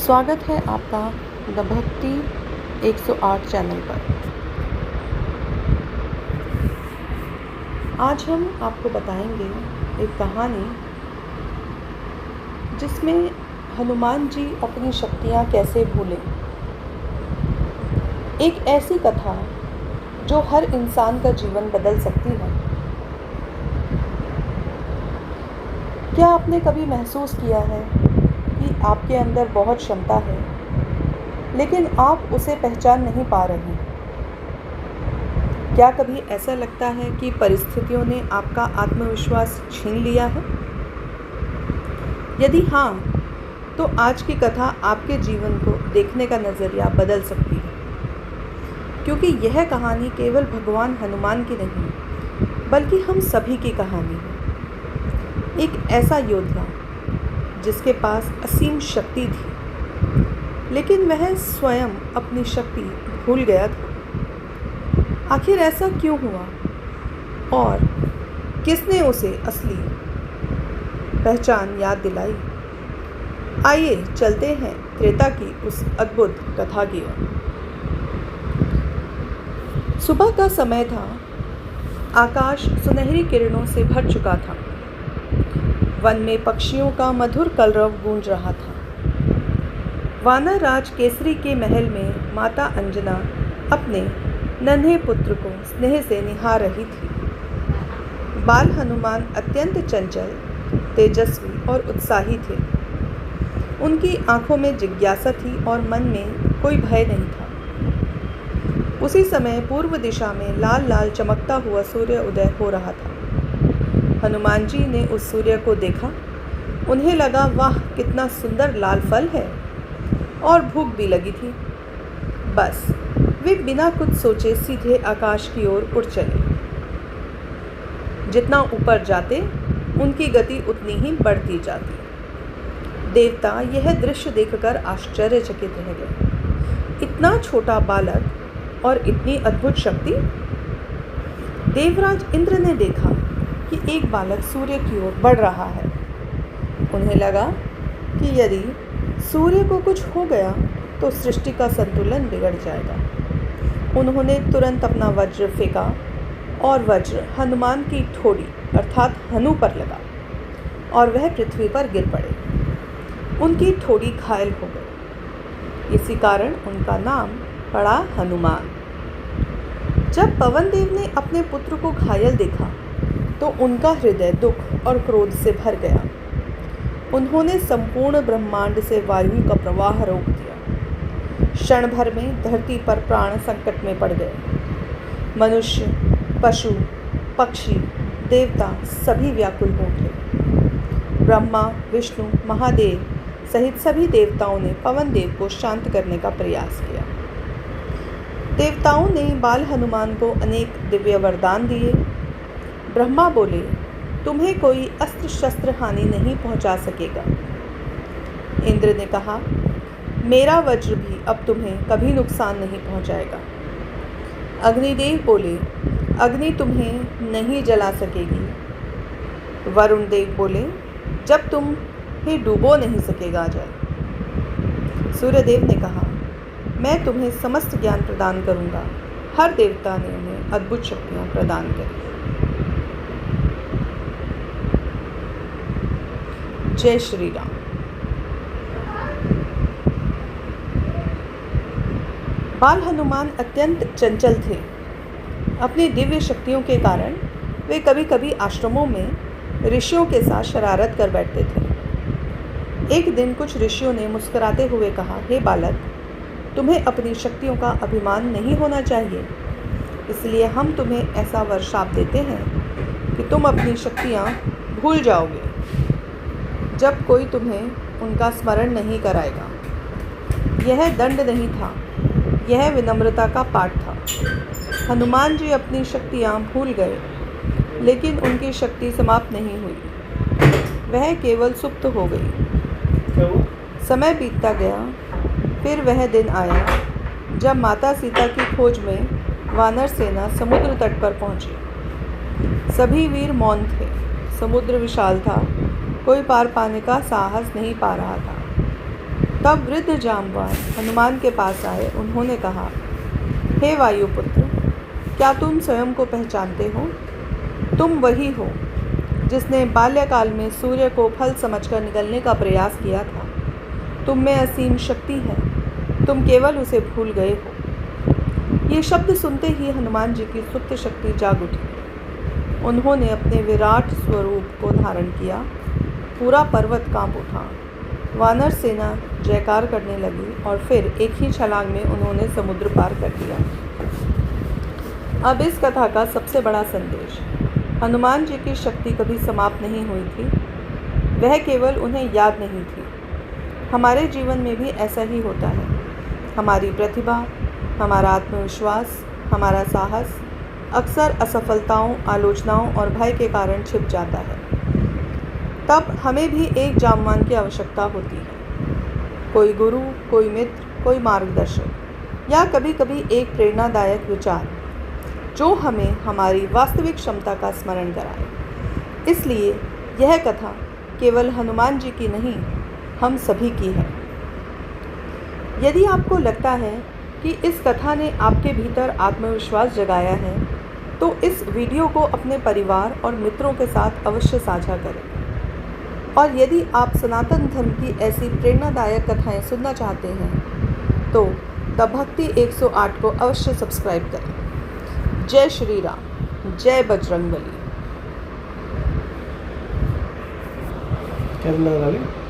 स्वागत है आपका द भक्ति 108 चैनल पर। आज हम आपको बताएंगे एक कहानी जिसमें हनुमान जी अपनी शक्तियाँ कैसे भूलें। एक ऐसी कथा जो हर इंसान का जीवन बदल सकती है। क्या आपने कभी महसूस किया है कि आपके अंदर बहुत क्षमता है, लेकिन आप उसे पहचान नहीं पा रहे? क्या कभी ऐसा लगता है कि परिस्थितियों ने आपका आत्मविश्वास छीन लिया है? यदि हाँ, तो आज की कथा आपके जीवन को देखने का नज़रिया बदल सकती है, क्योंकि यह कहानी केवल भगवान हनुमान की नहीं, बल्कि हम सभी की कहानी है। एक ऐसा योद्धा जिसके पास असीम शक्ति थी, लेकिन वह स्वयं अपनी शक्ति भूल गया था। आखिर ऐसा क्यों हुआ और किसने उसे असली पहचान याद दिलाई? आइए चलते हैं त्रेता की उस अद्भुत कथा की ओर। सुबह का समय था। आकाश सुनहरी किरणों से भर चुका था। वन में पक्षियों का मधुर कलरव गूंज रहा था। वानर राज केसरी के महल में माता अंजना अपने नन्हे पुत्र को स्नेह से निहार रही थी। बाल हनुमान अत्यंत चंचल, तेजस्वी और उत्साही थे। उनकी आंखों में जिज्ञासा थी और मन में कोई भय नहीं था। उसी समय पूर्व दिशा में लाल लाल चमकता हुआ सूर्य उदय हो रहा था। हनुमान जी ने उस सूर्य को देखा। उन्हें लगा, वाह कितना सुंदर लाल फल है, और भूख भी लगी थी। बस वे बिना कुछ सोचे सीधे आकाश की ओर उड़ चले। जितना ऊपर जाते उनकी गति उतनी ही बढ़ती जाती। देवता यह दृश्य देखकर आश्चर्यचकित रह गए। इतना छोटा बालक और इतनी अद्भुत शक्ति। देवराज इंद्र ने देखा कि एक बालक सूर्य की ओर बढ़ रहा है। उन्हें लगा कि यदि सूर्य को कुछ हो गया तो सृष्टि का संतुलन बिगड़ जाएगा। उन्होंने तुरंत अपना वज्र फेंका और वज्र हनुमान की ठोड़ी अर्थात हनु पर लगा और वह पृथ्वी पर गिर पड़े। उनकी ठोड़ी घायल हो गई। इसी कारण उनका नाम पड़ा हनुमान। जब पवन देव ने अपने पुत्र को घायल देखा तो उनका हृदय दुख और क्रोध से भर गया। उन्होंने संपूर्ण ब्रह्मांड से वायु का प्रवाह रोक दिया। क्षण भर में धरती पर प्राण संकट में पड़ गए। मनुष्य, पशु, पक्षी, देवता सभी व्याकुल हो उठे। ब्रह्मा, विष्णु, महादेव सहित सभी देवताओं ने पवन देव को शांत करने का प्रयास किया। देवताओं ने बाल हनुमान को अनेक दिव्य वरदान दिए। ब्रह्मा बोले, तुम्हें कोई अस्त्र शस्त्र हानि नहीं पहुंचा सकेगा। इंद्र ने कहा, मेरा वज्र भी अब तुम्हें कभी नुकसान नहीं पहुंचाएगा। अग्निदेव बोले, अग्नि तुम्हें नहीं जला सकेगी। वरुण देव बोले, जब तुम्हें डुबो नहीं सकेगा जल। सूर्यदेव ने कहा, मैं तुम्हें समस्त ज्ञान प्रदान करूंगा। हर देवता ने उन्हें अद्भुत शक्तियां प्रदान करी। जय श्री राम। बाल हनुमान अत्यंत चंचल थे। अपनी दिव्य शक्तियों के कारण वे कभी कभी आश्रमों में ऋषियों के साथ शरारत कर बैठते थे। एक दिन कुछ ऋषियों ने मुस्कुराते हुए कहा, हे बालक, तुम्हें अपनी शक्तियों का अभिमान नहीं होना चाहिए, इसलिए हम तुम्हें ऐसा वर शाप देते हैं कि तुम अपनी शक्तियाँ भूल जाओगे जब कोई तुम्हें उनका स्मरण नहीं कराएगा। यह दंड नहीं था, यह विनम्रता का पाठ था। हनुमान जी अपनी शक्तियाँ भूल गए, लेकिन उनकी शक्ति समाप्त नहीं हुई, वह केवल सुप्त हो गई। समय बीतता गया। फिर वह दिन आया जब माता सीता की खोज में वानर सेना समुद्र तट पर पहुंची। सभी वीर मौन थे। समुद्र विशाल था, कोई पार पाने का साहस नहीं पा रहा था। तब वृद्ध जाम्बवान हनुमान के पास आए। उन्होंने कहा, हे वायुपुत्र, क्या तुम स्वयं को पहचानते हो? तुम वही हो जिसने बाल्यकाल में सूर्य को फल समझकर निगलने का प्रयास किया था। तुम में असीम शक्ति है, तुम केवल उसे भूल गए हो। ये शब्द सुनते ही हनुमान जी की सुप्त शक्ति जाग उठी। उन्होंने अपने विराट स्वरूप को धारण किया। पूरा पर्वत कांप उठा। वानर सेना जयकार करने लगी और फिर एक ही छलांग में उन्होंने समुद्र पार कर दिया। अब इस कथा का सबसे बड़ा संदेश, हनुमान जी की शक्ति कभी समाप्त नहीं हुई थी, वह केवल उन्हें याद नहीं थी। हमारे जीवन में भी ऐसा ही होता है। हमारी प्रतिभा, हमारा आत्मविश्वास, हमारा साहस अक्सर असफलताओं, आलोचनाओं और भय के कारण छिप जाता है। तब हमें भी एक जामवान की आवश्यकता होती है। कोई गुरु, कोई मित्र, कोई मार्गदर्शक या कभी कभी एक प्रेरणादायक विचार जो हमें हमारी वास्तविक क्षमता का स्मरण कराए। इसलिए यह कथा केवल हनुमान जी की नहीं, हम सभी की है। यदि आपको लगता है कि इस कथा ने आपके भीतर आत्मविश्वास जगाया है, तो इस वीडियो को अपने परिवार और मित्रों के साथ अवश्य साझा करें। और यदि आप सनातन धर्म की ऐसी प्रेरणादायक कथाएं सुनना चाहते हैं, तो द भक्ति 108 को अवश्य सब्सक्राइब करें। जय श्री राम, जय बजरंगबली। क्या